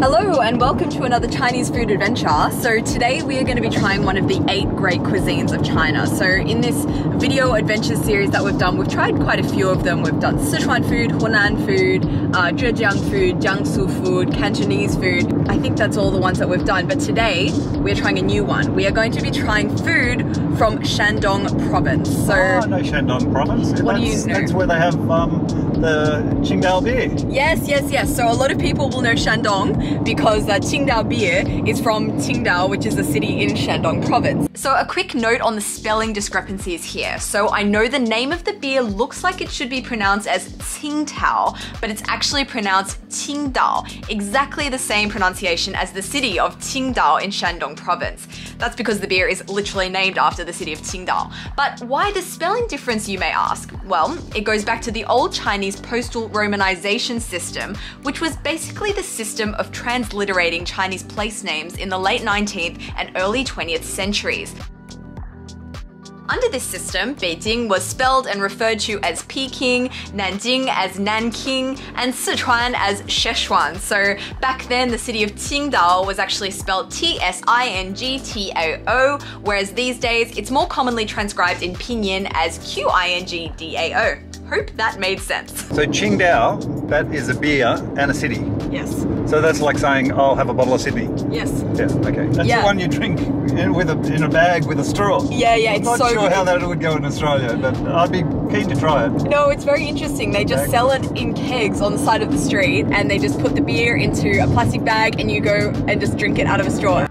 Hello and welcome to another Chinese food adventure. So today we are going to be trying one of the 8 great cuisines of China. So in this video adventure series that we've done, we've tried quite a few of them. We've done Sichuan food, Hunan food, Zhejiang food, Jiangsu food, Cantonese food. I think that's all the ones that we've done. But today we're trying a new one. We are going to be trying food from Shandong province. So I know Shandong province. What do you know? That's where they have the Qingdao beer. Yes. So a lot of people will know Shandong because Qingdao beer is from Qingdao, which is a city in Shandong province. So a quick note on the spelling discrepancies here. So I know the name of the beer looks like it should be pronounced as Tsingtao, but it's actually pronounced Qingdao, exactly the same pronunciation as the city of Qingdao in Shandong province. That's because the beer is literally named after the city of Qingdao. But why the spelling difference, you may ask? Well, it goes back to the old Chinese postal romanization system, which was basically the system of transliterating Chinese place names in the late 19th and early 20th centuries. Under this system, Beijing was spelled and referred to as Peking, Nanjing as Nanking, and Sichuan as Sichuan. So back then, the city of Qingdao was actually spelled Tsingtao, whereas these days, it's more commonly transcribed in Pinyin as Qingdao. Hope that made sense. So Qingdao, that is a beer and a city. Yes. So that's like saying, I'll have a bottle of Sydney. Yes. Yeah, okay. That's the one you drink in a bag with a straw. Yeah, it's so I'm not sure good. how that would go in Australia, but I'd be keen to try it. No, it's very interesting. They just sell it in kegs on the side of the street and they just put the beer into a plastic bag and you go and just drink it out of a straw.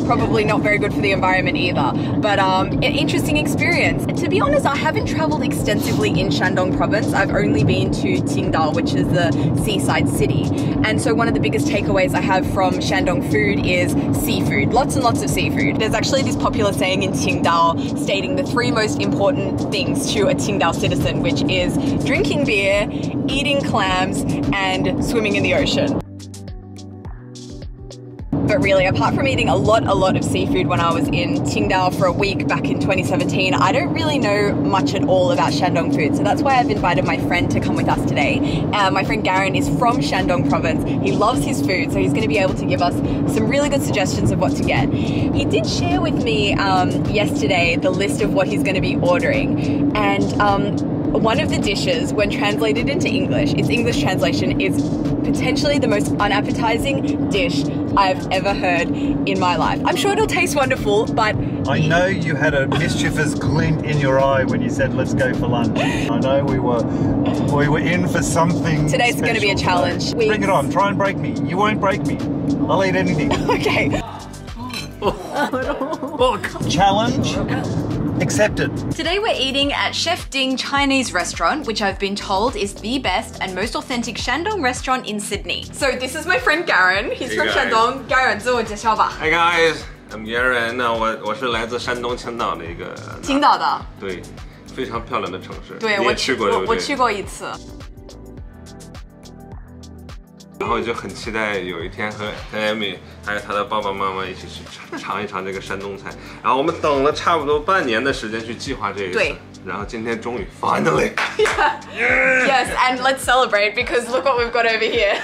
Probably not very good for the environment either, but an interesting experience. To be honest, I haven't traveled extensively in Shandong province. I've only been to Qingdao, which is the seaside city. And so one of the biggest takeaways I have from Shandong food is seafood. Lots and lots of seafood. There's actually this popular saying in Qingdao stating the 3 most important things to a Qingdao citizen, which is drinking beer, eating clams, and swimming in the ocean. But really, apart from eating a lot of seafood when I was in Qingdao for a week back in 2017, I don't really know much at all about Shandong food. So that's why I've invited my friend to come with us today. My friend Garen is from Shandong province. He loves his food, so he's going to be able to give us some really good suggestions of what to get. He did share with me yesterday the list of what he's going to be ordering. And one of the dishes, when translated into English, its English translation is potentially the most unappetizing dish I've ever heard in my life. I'm sure it'll taste wonderful, but I know you had a mischievous glint in your eye when you said, let's go for lunch. I know we were in for something. Today's going to be a challenge. Bring it on, try and break me. You won't break me. I'll eat anything. Okay. Challenge accepted. Today we're eating at Chef Ding Chinese restaurant, which I've been told is the best and most authentic Shandong restaurant in Sydney. So this is my friend Garen. He's from Shandong. Garen, 自我介绍吧。 Hi guys, I'm Garen. 我是来自山东青岛的一个。青岛的。对，非常漂亮的城市。对，你也去过对不对？我去过一次。然后就很期待有一天和Amy还有她的爸爸妈妈一起去尝一尝这个山东菜。然后我们等了差不多半年的时间去计划这一次。对。然后今天终于 finally. Yes, and let's celebrate because look what we've got over here.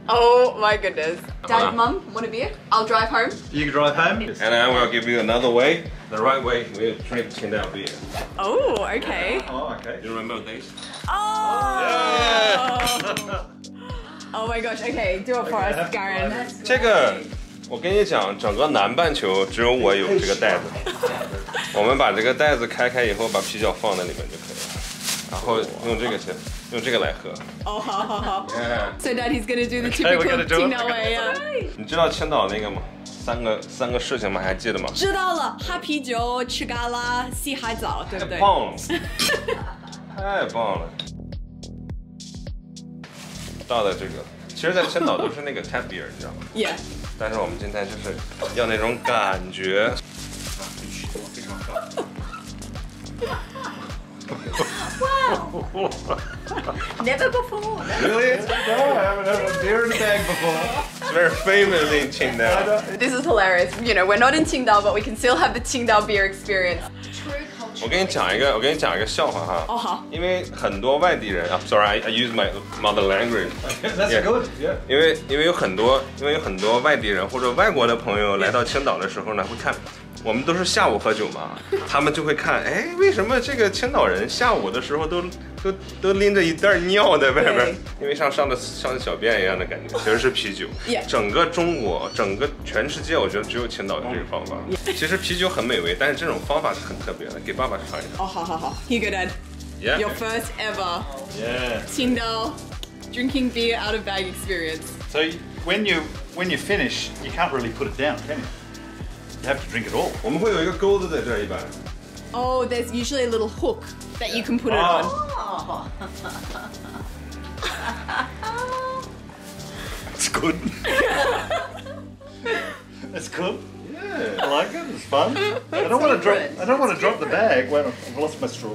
Oh my goodness. Dad, Mum, want a beer? I'll drive home. You can drive home. And I will give you another way. The right way, we'll drink Qingdao beer. Oh, okay. Oh, okay. You remember these? Oh! Yeah. Oh my gosh, okay, do it for us, Garen. 这个，我跟你讲，整个南半球只有我有这个袋子。我们把这个袋子开以后，把啤酒放在里面就可以了，然后用这个来喝。哦，好。 Yeah. So Dad, he's gonna do the typical Qingdao way. 你知道青岛那个吗？三个事情吗？还记得吗？知道了，喝啤酒、吃嘎啦、洗海澡，对不对？太棒了，太棒了。倒的这个，其实，在青岛都是那个 tap beer， 你知道吗 ？Yeah。但是我们今天就是要那种感觉。非常好。Wow. Never before. Really? No, I haven't had a beer in a bag before. It's very famous in Qingdao. This is hilarious. You know, we're not in Qingdao, but we can still have the Qingdao beer experience. True culture 我给你讲一个笑话哈。哦好。因为很多外地人啊 ，sorry, I use my mother language. That's good. Yeah. 因为有很多外地人或者外国的朋友来到青岛的时候呢，会看。我们都是下午喝酒嘛，他们就会看，哎，为什么这个青岛人下午的时候都拎着一袋尿在外边？因为上的小便一样的感觉，其实是啤酒。整个中国，整个全世界，我觉得只有青岛有这个方法。其实啤酒很美味，但是这种方法是很特别的，给爸爸尝一尝。哦，好 ，Here you go, Dad. Yeah. Your first ever. Yeah. Qingdao drinking beer out of bag experience. So when you finish, you can't really put it down, can you? You have to drink it all. 我们会有一个钩子在这儿一般。Oh, there's usually a little hook that you can put it on. Oh. That's good. That's good. Yeah, I like it. It's fun. I don't want to drop the bag when I've lost my straw.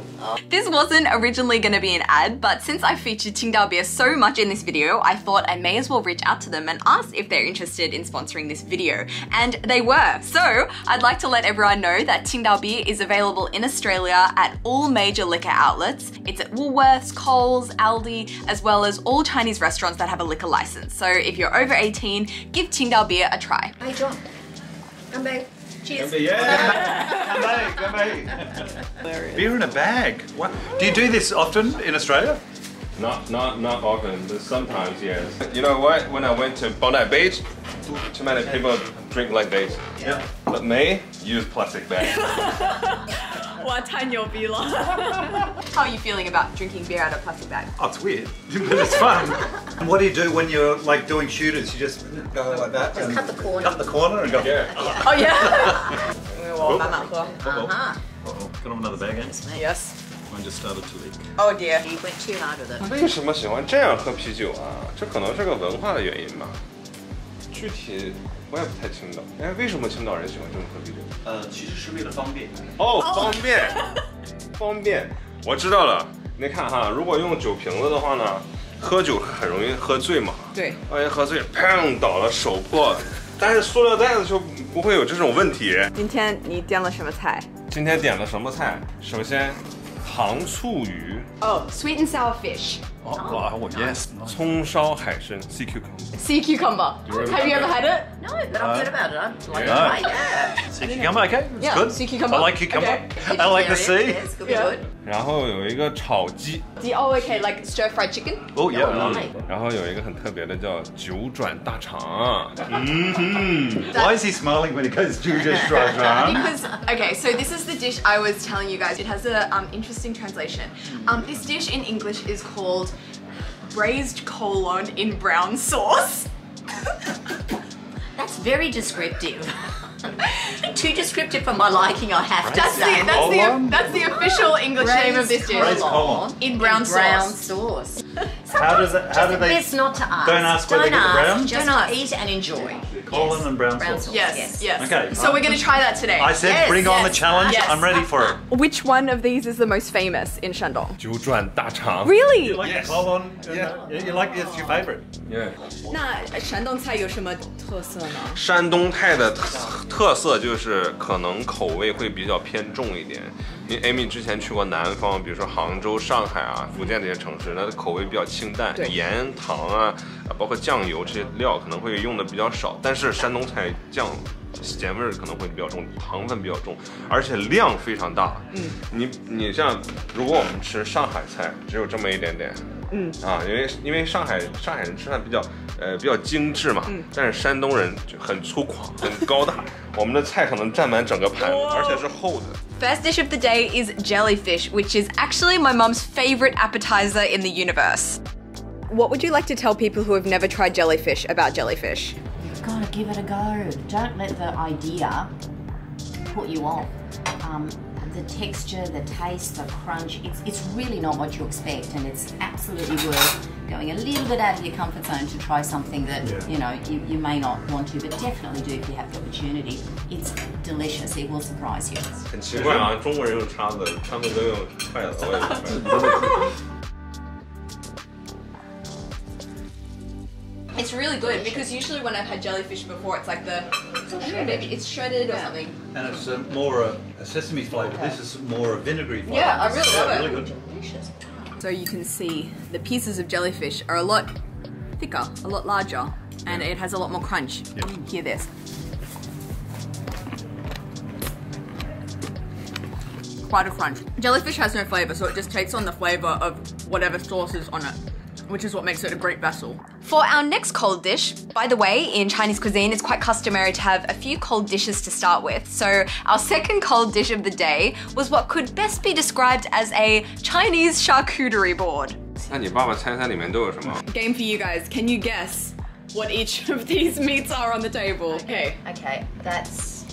This wasn't originally going to be an ad, but since I featured Qingdao beer so much in this video, I thought I may as well reach out to them and ask if they're interested in sponsoring this video. And they were. So I'd like to let everyone know that Qingdao beer is available in Australia at all major liquor outlets. It's at Woolworths, Coles, Aldi, as well as all Chinese restaurants that have a liquor license. So if you're over 18, give Qingdao beer a try. Hey, John. Come back. Cheers. Yeah. Come back. Beer in a bag. What? Do you do this often in Australia? Not often, but sometimes yes. You know what? When I went to Bondi Beach, too many people drink like this. Yeah. But me use plastic bags. How are you feeling about drinking beer out of a plastic bag? Oh, it's weird, but it's fun. And what do you do when you're like doing shooters? You just go like that. Just cut the corner. Cut the corner and go. Yeah. Oh yeah. Uh-oh. Uh-huh. Got on another bag, eh? Yes. Mine just started to leak. Oh dear. You went too hard with it. 为什么喜欢这样喝啤酒啊？这可能是个文化的原因吧。具体我也不太清楚。哎，为什么青岛人喜欢这么喝啤酒？其实是为了方便。哦，方便，方便。我知道了。你看哈，如果用酒瓶子的话呢，喝酒很容易喝醉嘛。对。万一喝醉，砰倒了，手破了。但是塑料袋子就不会有这种问题。今天你点了什么菜？今天点了什么菜？首先，糖醋鱼。Oh, sweet and sour fish. Oh, yes. 葱烧海参 sea cucumber. Sea cucumber. Have you ever had it? No, but I've heard about it. I'd like to Yeah. try that. Sea cucumber, okay? It's Yeah, good. sea cucumber. I like cucumber. Okay. I like the sea. Yes, could be Yeah. good. 然后有一个炒鸡， Oh, okay, like stir-fried chicken? Oh, yeah. Right. 然后有一个很特别的叫九转大肠。Why is he smiling when he goes Juju straight Because, okay, so this is the dish I was telling you guys. It has a interesting translation. This dish in English is called Braised Colon in brown sauce. That's very descriptive. Too descriptive for my liking, I have to That's say. the official English name of this dish. Braised colon. In brown Brown sauce. sauce. How do they? Best not to ask. Don't ask where they get the brown? Just Don't ask. eat and enjoy. Colon Yes. and brown Brown sauce. sauce. Yes, yes. Okay. So we're gonna try that today. I said Yes, bring on the yes, challenge. yes. I'm ready for it. Which one of these is the most famous in Shandong? 九转大肠。 Really? You like the colon? Yeah. You like it's your favorite. Yeah. 那山东菜有什么特色呢？山东菜的特色就是可能口味会比较偏重一点。因为 Amy 之前去过南方，比如说杭州、上海啊、福建这些城市，那口味比较清淡，盐、糖啊，包括酱油这些料可能会用的比较少。但是山东菜酱咸味儿可能会比较重，糖分比较重，而且量非常大。你像如果我们吃上海菜，只有这么一点点。因为上海人吃饭比较精致嘛，但是山东人就很粗犷、很高大，我们的菜可能占满整个盘，而且是厚的。First dish of the day is jellyfish, which is actually my mum's favorite appetizer in the universe. What would you like to tell people who have never tried jellyfish about jellyfish? You've got to give it a go. Don't let the idea put you off. The texture, the taste, the crunch, it's really not what you expect, and it's absolutely worth going a little bit out of your comfort zone to try something that you may not want to, but definitely do if you have the opportunity. It's delicious. It will surprise you. 很奇怪啊，中国人用叉子，他们都用筷子，我也用筷子。It's really good because usually when I've had jellyfish before, it's like the maybe it's shredded or something. And it's more a sesame flavour. This is more a vinegary flavour. Yeah, I really love it. Really good. Delicious. So you can see the pieces of jellyfish are a lot thicker, a lot larger, and it has a lot more crunch. Yep. Hear this. Quite a crunch. Jellyfish has no flavour, so it just takes on the flavour of whatever sauce is on it, which is what makes it a great vessel. For our next cold dish, by the way, in Chinese cuisine, it's quite customary to have a few cold dishes to start with. So our second cold dish of the day was what could best be described as a Chinese charcuterie board. 那你爸爸猜猜里面都有什么？ Game for you guys. Can you guess what each of these meats are on the table? Okay. Okay, that's.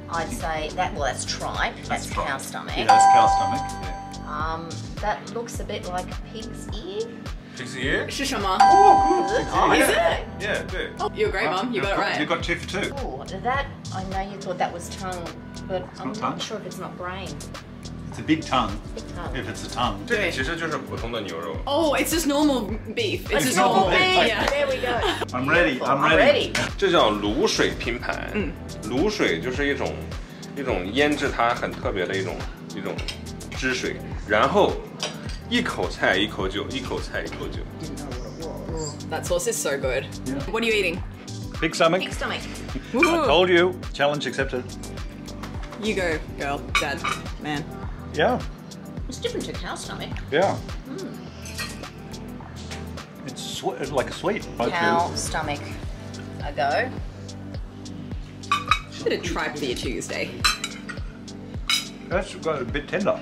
I'd say that. Well, that's tripe. That's cow stomach. Yeah, that's cow stomach. Yeah. That looks a bit like a pig's ear. Pig's ear? 是什么? Oh, Is it? Yeah, 对。 You're great, Mum. You got it right. You got 2 for 2. Oh, that I know you thought that was tongue, but I'm not not tongue. sure if it's not brain. It's a big tongue. Big tongue. If it's a tongue. 这个其实就是普通的牛肉。 Oh, it's just normal beef. It's just normal normal beef. Yeah. There we go. I'm ready. I'm I'm ready. ready. 这叫卤水拼盘。卤水就是一种腌制它很特别的一种汁水，然后一口菜一口酒，一口菜一口酒。 That sauce is so good. Yeah. What are you eating? Big stomach. Big stomach. I told you. Challenge accepted. You go, girl, dad, man. Yeah. It's different to cow stomach. Yeah. It's like a sweet. Cow stomach. A go. Bit of tripe for your Tuesday. That's got a bit tender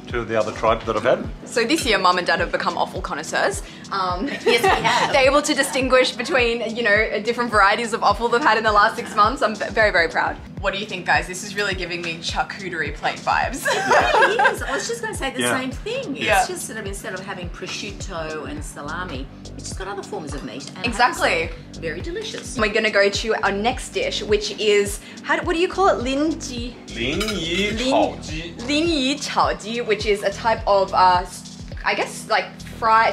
to the other tripe that I've had. So this year, Mum and Dad have become offal connoisseurs. Yes, we have. They're able to distinguish between, you know, different varieties of offal they've had in the last 6 months. I'm very, very proud. What do you think, guys? This is really giving me charcuterie plate vibes. It is. I was just going to say the Yeah. same thing. It's Yeah. just sort of instead of having prosciutto and salami, it's just got other forms of meat. And I have to Exactly. say, very delicious. We're gonna go to our next dish, which is, what do you call it? 临鸡炒鸡。 临沂炒鸡, which is a type of, I guess, like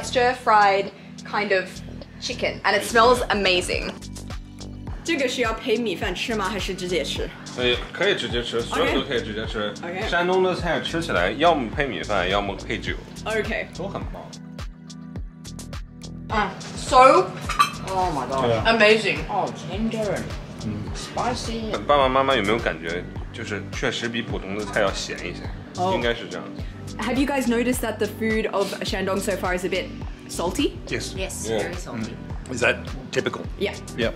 stir-fried kind of chicken, and it smells amazing. 这个是要配米饭吃吗？还是直接吃？可以直接吃，所有都可以直接吃。 Okay. 山东的菜吃起来要么配米饭，要么配酒， Okay. 都很棒。 So Oh my god. Yeah. amazing. Oh, tender and spicy. 爸爸妈妈有没有感觉，就是确实比普通的菜要咸一些？应该是这样子。 Have you guys noticed that the food of Shandong so far is a bit salty? Yes. Yes, Yeah. very salty. Is that typical? Yeah. Yeah.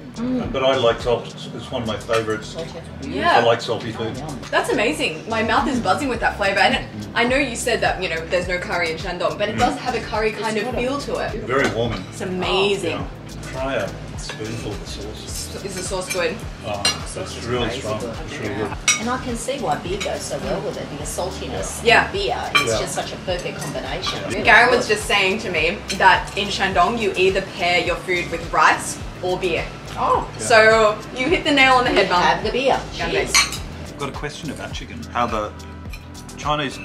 But I like salt. It's one of my favourites. I Yeah. like salty food. That's amazing. My mouth is buzzing with that flavour. And I know you said that, you know, there's no curry in Shandong, but it does have a curry kind of feel to it. Very warming. It's amazing. Try a spoonful of the sauce. Is the sauce good? Oh, it's really strong. It's really good. And I can see why beer goes so well with it, because saltiness Yeah. and beer is Yeah. just such a perfect combination. Really Garen good. was just saying to me that in Shandong you either pair your food with rice or beer. Oh, So you hit the nail on the head, have Mum. the beer. Yeah, Cheers. thanks. I've got a question about chicken. How the Chinese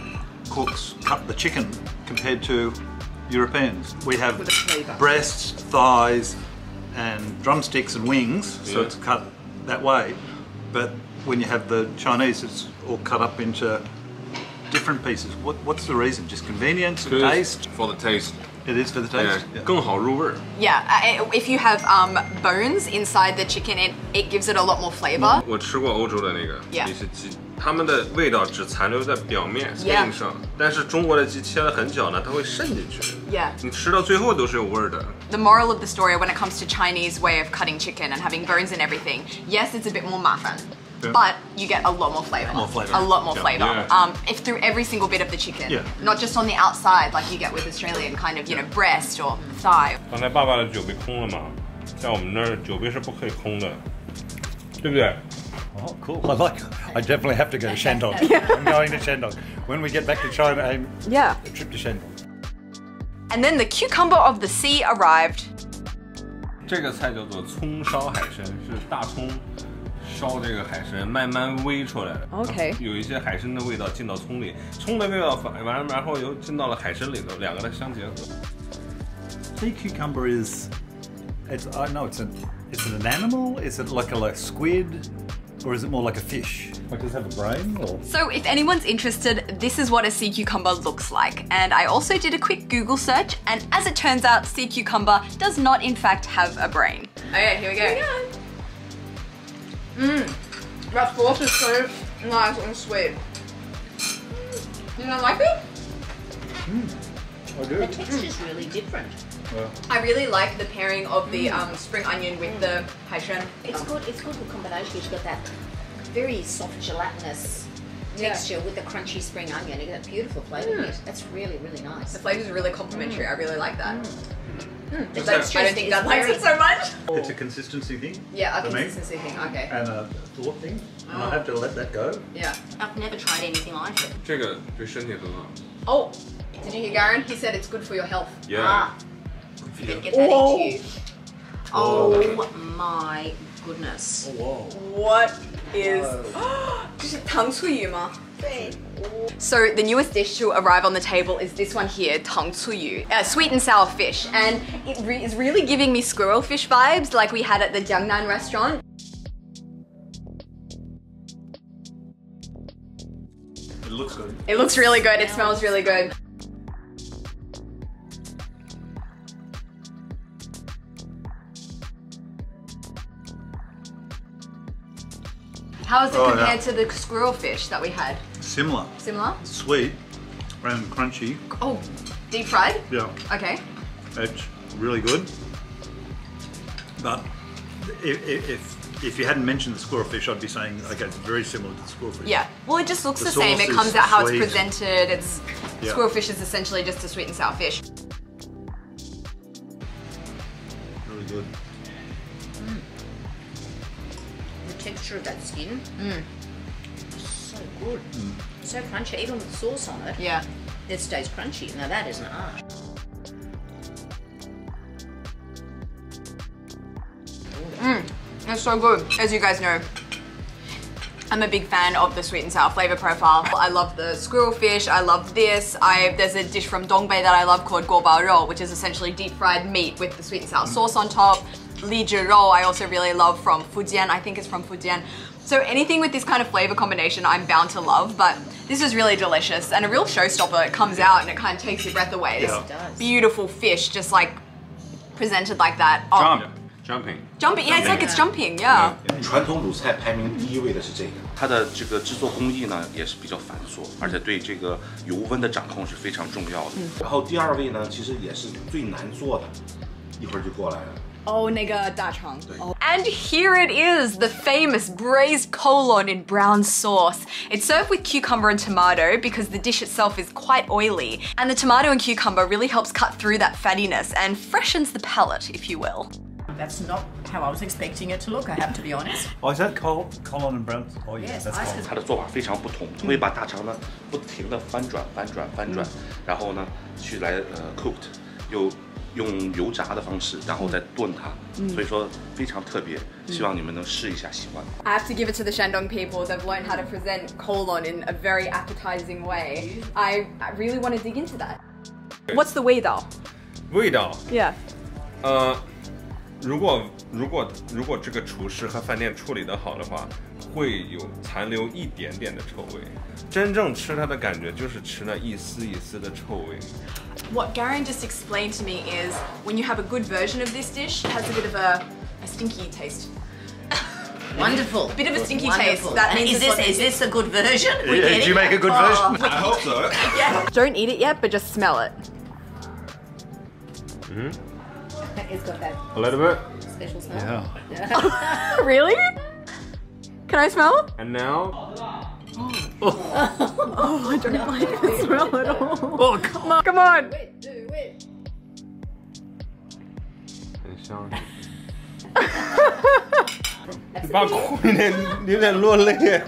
cooks cut the chicken compared to Europeans. We have With a flavour. breasts, thighs, and drumsticks and wings, so Yeah. it's cut that way. But when you have the Chinese, it's all cut up into different pieces. What's the reason? Just convenience and taste? For the taste， It is for the 对 taste. Yeah. 更好入味儿。 Yeah, if you have bones inside the chicken, it gives it a lot more flavor. 我吃过欧洲的那个 Yeah. 那些鸡，它们的味道只残留在表面 Yeah. skin 上，但是中国的鸡切得很小呢，它会渗进去。 Yeah. 你吃到最后都是有味儿的。 The moral of the story when it comes to Chinese way of cutting chicken and having bones and everything, yes, it's a bit more mafan, Yeah. but you get a lot more flavor. More flavour. A lot more Yeah. flavor. Yeah. If through every single bit of the chicken, Yeah. not just on the outside like you get with Australian kind of, you know, breast or thigh. 刚才爸爸的酒杯空了嘛，在我们那儿酒杯是不可以空的，对不对？ Oh, cool. I like it. I definitely have to go to Shandong. I'm going to Shandong. When we get back to China, aim Yeah. a trip to Shandong. And then the cucumber of the sea arrived. 这个菜叫做葱烧海参，是大葱烧这个海参，慢慢煨出来的。 OK 有一些海参的味道进到葱里，葱的味道完，然后又进到了海参里头，两个的相结合。Sea cucumber is I know is it an animal? Is it like a squid? Or is it more like a fish? Like, does it have a brain? Or? So if anyone's interested, this is what a sea cucumber looks like. And I also did a quick Google search, and as it turns out, sea cucumber does not in fact have a brain. Okay, here we go. That sauce is so nice and sweet. You don't like it? I do. The texture is really different. Yeah. I really like the pairing of the spring onion with the haishan. It's good for combination. It's got that very soft gelatinous texture with the crunchy spring onion. You get that beautiful flavour in it. That's really, really nice. The flavour is really complimentary. I really like that. The I texture don't think is Dad likes very- it so much. It's a consistency thing. Yeah, a for me. consistency thing. Okay. And a thought thing. And I have to let that go. Yeah. I've never tried anything like it. 这个对身体很好。 Oh, did you hear Garen? He said it's good for your health. Yeah. Ah, get that into you. Oh my goodness. Oh, What is... 这是Tangtsuyu吗? So the newest dish to arrive on the table is this one here, Tangtsuyu, sweet and sour fish, and it is really giving me squirrel fish vibes like we had at the Jiangnan restaurant. It looks good. It looks really good, it smells really good. How is it compared to the squirrel fish that we had? Similar. Similar? Sweet and crunchy. Oh, deep fried? Yeah. Okay. It's really good. But if you hadn't mentioned the squirrel fish, I'd be saying, okay, it's very similar to the squirrel fish. Yeah. Well, it just looks the The same. It sauce comes is out how it's sweet. presented. It's Yeah. squirrel fish is essentially just a sweet and sour fish. Really good. The texture of that skin. So good. So crunchy, even with sauce on it. Yeah. It stays crunchy. Now that is an art. It's so good. As you guys know, I'm a big fan of the sweet and sour flavor profile. I love the squirrel fish. I love this. There's a dish from Dongbei that I love called guobao rou, which is essentially deep fried meat with the sweet and sour sauce on top. Li zhi rou I also really love from Fujian. I think it's from Fujian. So anything with this kind of flavor combination I'm bound to love, but this is really delicious and a real showstopper. It comes out and it kind of takes your breath away. Yeah. This It does. beautiful fish just like presented like that. Oh, Jumping. jumping. Yeah, it's like it's jumping. Yeah. 传统鲁菜排名第1位的是这个，它的这个制作工艺呢也是比较繁琐，而且对这个油温的掌控是非常重要的。然后第2位呢，其实也是最难做的，一会儿就过来了。 Oh, nigga, dachang. And here it is, the famous braised colon in brown sauce. It's served with cucumber and tomato because the dish itself is quite oily. And the tomato and cucumber really helps cut through that fattiness and freshens the palate, if you will. That's not how I was expecting it to look, I have to be honest. Oh, is that colon and brown? Oh, yeah, Yes, that's I colon. 它的做法非常不同，会把大肠呢不停的翻转，然后呢去来cooked，又用油炸的方式，然后再炖它，所以说非常特别，希望你们能试一下，喜欢。 I have to give it to the Shandong people. They've learned how to present colon in a very appetizing way. I really want to dig into that. What's the way though? 味道， Yeah. 如果这个厨师和饭店处理得好的话，会有残留一点点的臭味。真正吃它的感觉就是吃那一丝一丝的臭味。 What Garen just explained to me is when you have a good version of this dish, it has a bit of a stinky taste. Wonderful. A bit of a stinky Wonderful. taste. That And means is this a good version? We're Yeah, getting did you make a it. good version? I hope so. Don't eat it yet, but just smell it. It's got that A little bit. special smell. Yeah. Really? Can I smell? And now. Oh, I don't like the smell at all. Oh, come on. Come on. 很香。你爸哭有点落泪。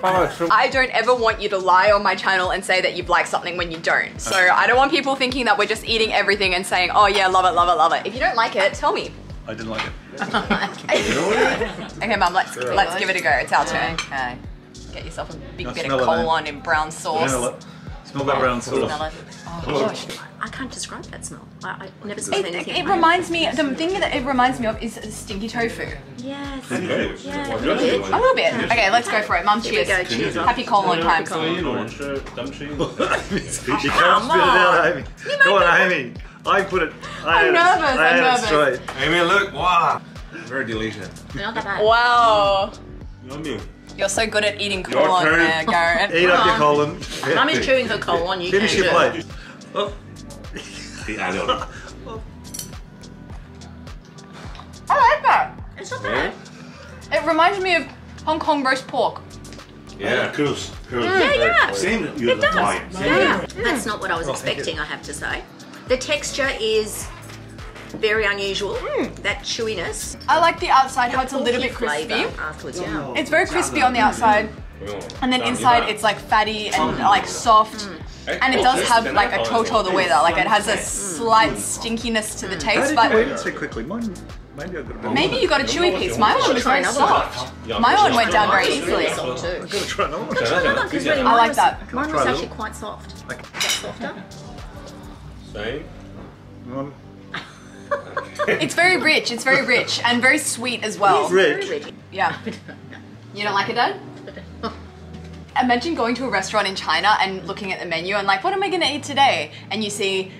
爸爸吃。 I don't ever want you to lie on my channel and say that you've liked something when you don't. So I don't want people thinking that we're just eating everything and saying, oh yeah, love it, love it, love it. If you don't like it, tell me. I didn't like it. Okay, Mum, let's give it a go. It's our turn. Okay. Get yourself a big Now bit smell of it, man. colon in brown sauce. Smell it. Smell that brown sauce. Smell it. Oh gosh, I can't describe that smell. I've never smelled anything. It reminds me, the thing that it reminds me of is stinky tofu. Yes. Okay. Yeah. A little bit. Okay, let's go for it. Mum, cheers. Here we go. Cheers. Happy colon time. 一种人吃，咱们吃一种。 You can't spit it out, Amy. Go on, Amy. I put it. I'm nervous, I'm nervous. Straight. Amy, look, wow, very delicious. Not that bad. Wow. Yummy. You're so good at eating Your colon turn. there, Garrett. Eat up your colon. Mummy's chewing her colon. You Finish can your do it. plate. Oh. 可以挨掉了。 I like that. It's not bad. It reminds me of Hong Kong roast pork. Yeah. Cruise. Yeah. Same with the fire. Yeah. That's not what I was expecting, I have to say. The texture is very unusual. That chewiness. I like the outside, how it's a little bit Porky crispy. flavour afterwards, yeah. It's very crispy on the outside, and then inside it's like fatty and like soft. And it does have like a total the weather, like it has a slight stinkiness to the taste, How but did you eat it so quickly? Mine, maybe I got a bit. maybe you got a chewy piece. My one was very soft. My one went down very easily. Soft too. I'm gonna try another one. Because really, I like that. Mine Try was a actually little. quite soft. Okay. Is that softer? Same. One. It's very rich. It's very rich and very sweet as well. Rich. Very rich. Yeah. You don't like it, Dad? Imagine going to a restaurant in China and looking at the menu and like, what am I gonna eat today? And you see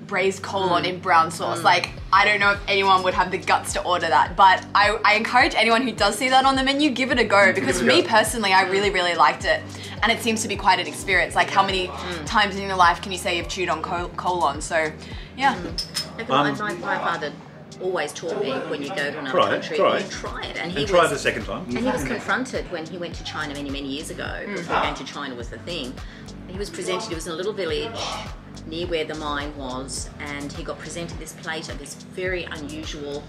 braised colon in brown sauce. Like, I don't know if anyone would have the guts to order that, but I encourage anyone who does see that on the menu, give it a go, because for me personally, I really, really liked it. And it seems to be quite an experience. Like, how many times in your life can you say you've chewed on colon? So, yeah. My father always taught me, when you go to another Try it, country, try you it. try it. And And try it the second time. And he was confronted when he went to China many, many years ago, before going to China was the thing. He was presented, it was in a little village near where the mine was, and he got presented this plate of this very unusual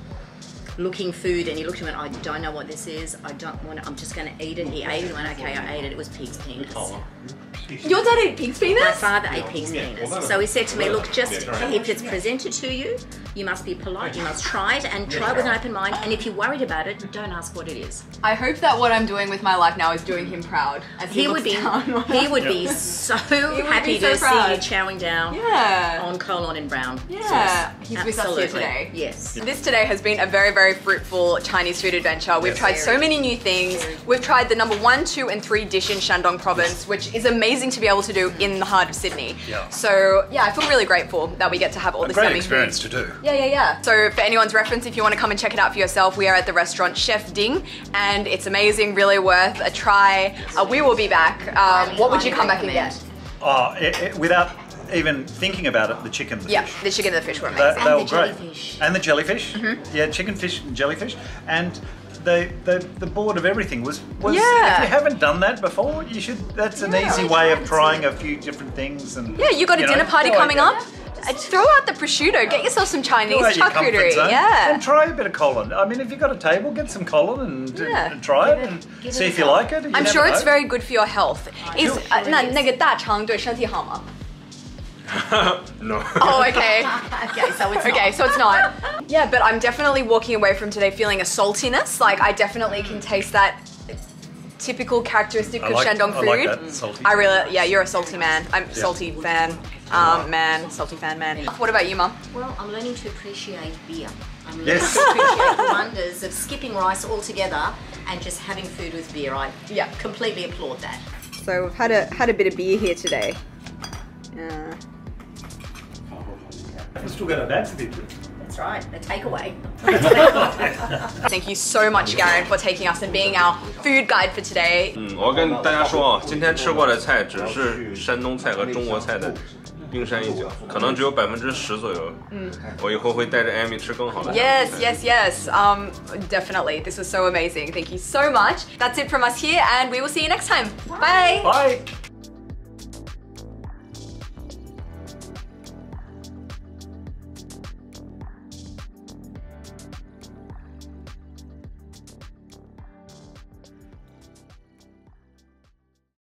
looking food, and he looked at me and went, I don't know what this is, I don't want it, I'm just going to eat it. He ate it and went, okay, I ate it, it was pig's penis. Your dad ate pig's penis? My father ate pig's penis. So he said to me, look, just if it's presented to you, you must be polite, you must try it and try it with an open mind, and if you're worried about it, don't ask what it is. I hope that what I'm doing with my life now is doing him proud. As he Would be so happy to see you chowing down on colon and brown sauce. He's with us here today. Yes. This today has been a very, very fruitful Chinese food adventure. We've tried so many new things. We've tried the number 1, 2, and 3 dish in Shandong province, which is amazing to be able to do in the heart of Sydney. So yeah, I feel really grateful that we get to have all this Great yummy experience food. to do. Yeah. So for anyone's reference, if you want to come and check it out for yourself, we are at the restaurant Chef Ding, and it's amazing, really worth a try. We will be back. What would you come back and get? Without even thinking about it, the chicken, the Yeah, fish. the chicken and the fish were amazing. They were the great. jellyfish. And the jellyfish. Yeah, chicken, fish, and jellyfish. And the board of everything was if you haven't done that before, you should. That's an easy way of trying a few different things. And Yeah, you got a dinner party coming up. Throw out the prosciutto. Get yourself some Chinese charcuterie. Yeah. And try a bit of colon. I mean, if you've got a table, get some colon and try it and see if you like it. I'm sure it's very good for your health. Is 那个大肠对身体好吗? No. Oh, okay. Okay, so it's not. Yeah, but I'm definitely walking away from today feeling a saltiness. Like, I definitely can taste that typical characteristic of Shandong food. I like that, salty. I really, you're a salty man. I'm salty fan. Salty fan man. What about you, Mum? Well, I'm learning to appreciate beer. I'm learning Yes. to appreciate the wonders of skipping rice altogether and just having food with beer. I completely applaud that. So we've had a bit of beer here today. We've still got our bags with you. That's right, a takeaway. Thank you so much, Garen, for taking us and being our food guide for today. 我跟大家说啊，今天吃过的菜只是山东菜和中国菜的冰山一角，可能只有10%左右。我以后会带着 Amy 吃更好的。Yes. Definitely. This was so amazing. Thank you so much. That's it from us here, and we will see you next time. Bye. Bye.